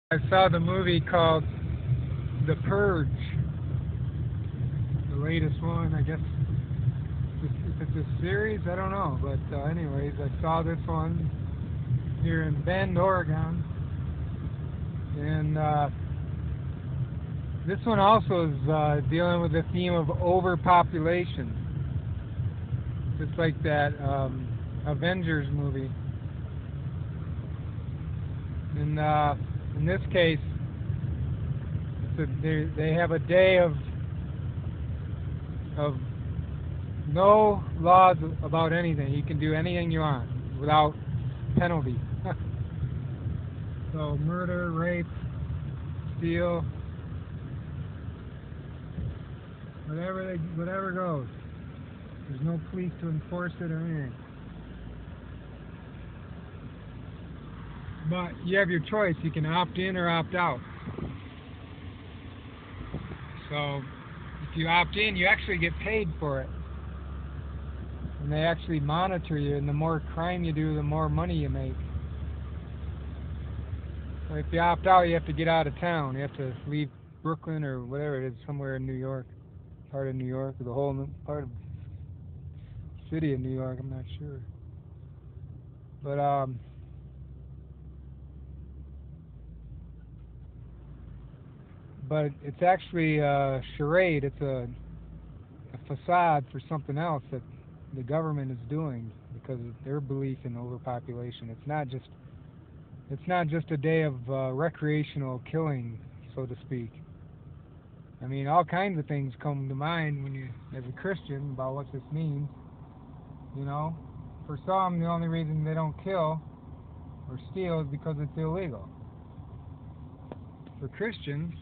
I saw the movie called The Purge, the latest one. I guess if it's a series, I don't know. But anyways, I saw this one here in Bend, Oregon, and this one also is dealing with the theme of overpopulation, just like that Avengers movie. And in this case, they have a day of no laws about anything. You can do anything you want without penalty. So murder, rape, steal, whatever goes. There's no police to enforce it or anything. But you have your choice. You can opt in or opt out. So if you opt in, you actually get paid for it. And they actually monitor you, and the more crime you do, the more money you make. So if you opt out, you have to get out of town. You have to leave Brooklyn or whatever it is, somewhere in New York, part of New York, or the whole part of the city of New York, I'm not sure. But it's actually a charade. It's a facade for something else that the government is doing because of their belief in overpopulation. It's not just a day of recreational killing, so to speak. I mean, all kinds of things come to mind when you, as a Christian, about what this means. You know, for some, the only reason they don't kill or steal is because it's illegal. For Christians,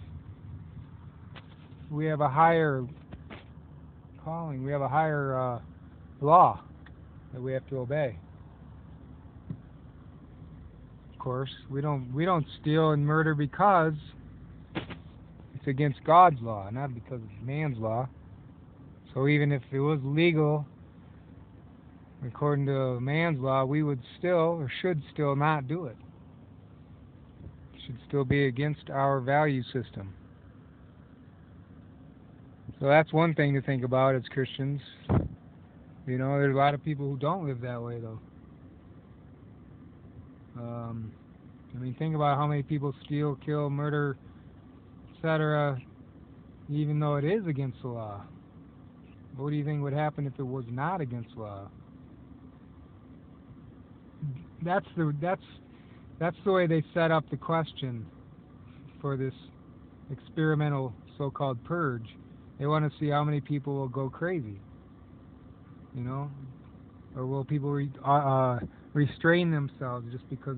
we have a higher calling. We have a higher law that we have to obey. Of course, we don't steal and murder because it's against God's law, not because it's man's law. So even if it was legal according to man's law, we would still or should still not do it. It should still be against our value system. So that's one thing to think about as Christians. You know, there's a lot of people who don't live that way, though. I mean, think about how many people steal, kill, murder, etc., even though it is against the law. What do you think would happen if it was not against the law? That's the way they set up the question for this experimental so-called purge. They want to see how many people will go crazy, you know, or will people restrain themselves just because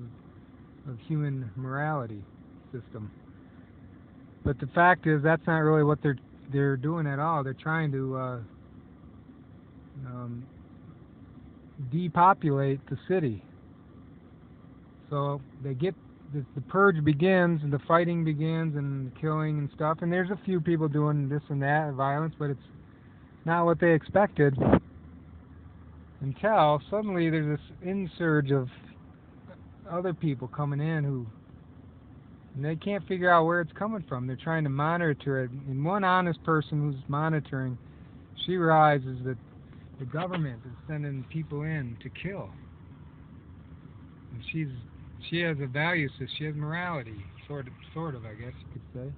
of human morality system. But the fact is, that's not really what they're doing at all. They're trying to depopulate the city. So they get the purge begins, and the fighting begins, and the killing and stuff. And there's a few people doing this and that violence, but it's not what they expected. Until suddenly there's this insurge of other people coming in and they can't figure out where it's coming from. They're trying to monitor it. And one honest person who's monitoring, she realizes that the government is sending people in to kill. And she has a value system. She has morality, sort of, I guess you could say.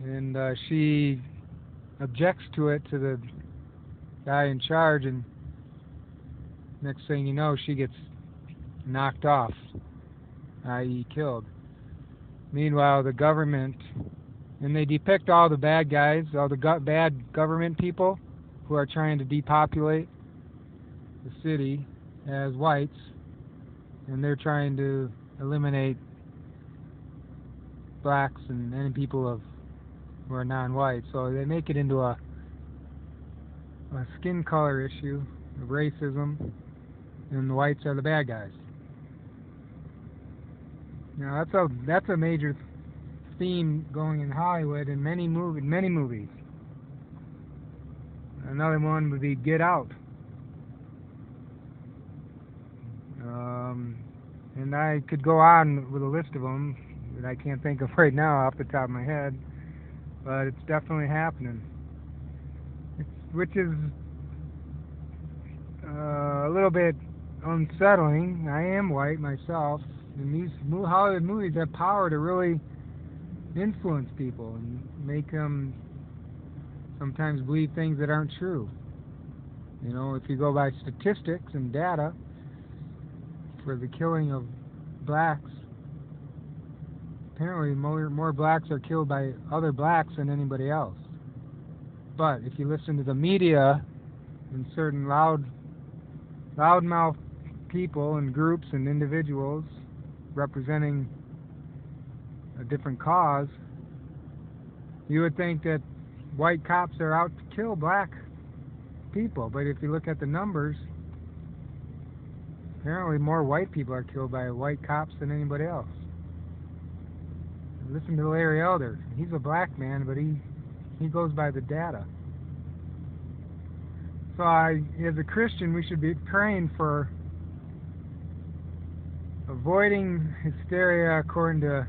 And she objects to it to the guy in charge, and next thing you know, she gets knocked off, i.e. killed. Meanwhile, the government, and they depict all the bad guys, all the bad government people who are trying to depopulate the city as whites, and they're trying to eliminate blacks and any people who are non-white. So they make it into a skin color issue of racism, and the whites are the bad guys. Now that's a major theme going in Hollywood in many movies. Another one would be Get Out. And I could go on with a list of them. that I can't think of right now off the top of my head, but it's definitely happening. Which is a little bit unsettling. I am white myself, and these Hollywood movies have power to really influence people and make them sometimes believe things that aren't true. You know, if you go by statistics and data for the killing of blacks, apparently more blacks are killed by other blacks than anybody else. But if you listen to the media and certain loudmouth people and groups and individuals representing a different cause, you would think that white cops are out to kill black people. But if you look at the numbers, apparently more white people are killed by white cops than anybody else. Listen to Larry Elder. He's a black man, but he goes by the data. So as a Christian, we should be praying for avoiding hysteria according to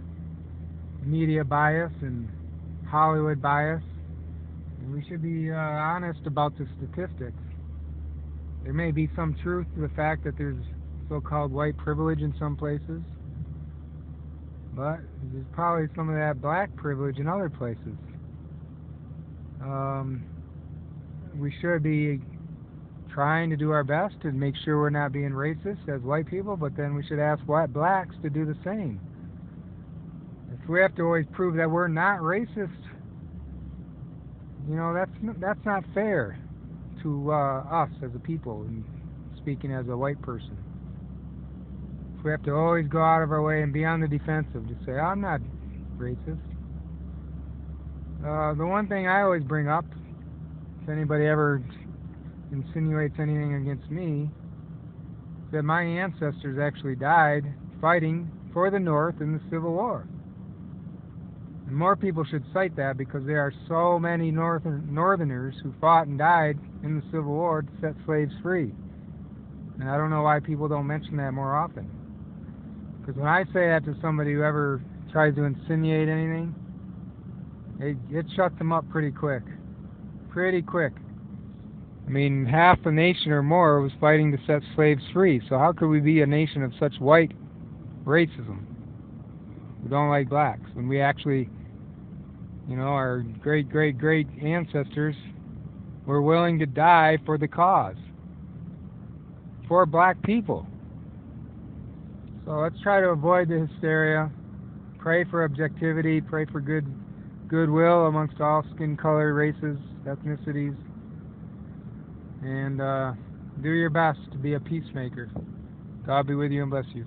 media bias and Hollywood bias. And we should be honest about the statistics. There may be some truth to the fact that there's so-called white privilege in some places, but there's probably some of that black privilege in other places. We should be trying to do our best to make sure we're not being racist as white people, but then we should ask white blacks to do the same. If we have to always prove that we're not racist, you know, that's not fair to us as a people, and speaking as a white person. If we have to always go out of our way and be on the defensive to say, I'm not racist. The one thing I always bring up, if anybody ever insinuates anything against me, is that my ancestors actually died fighting for the North in the Civil War. And more people should cite that, because there are so many Northerners who fought and died in the Civil War to set slaves free. And I don't know why people don't mention that more often. Because when I say that to somebody who ever tries to insinuate anything, it shuts them up pretty quick. Pretty quick. I mean, half a nation or more was fighting to set slaves free. So how could we be a nation of such white racism? We don't like blacks, when we actually, you know, our great ancestors were willing to die for the cause, for black people. So let's try to avoid the hysteria, pray for objectivity, pray for goodwill amongst all skin color, races, ethnicities, and do your best to be a peacemaker. God be with you and bless you.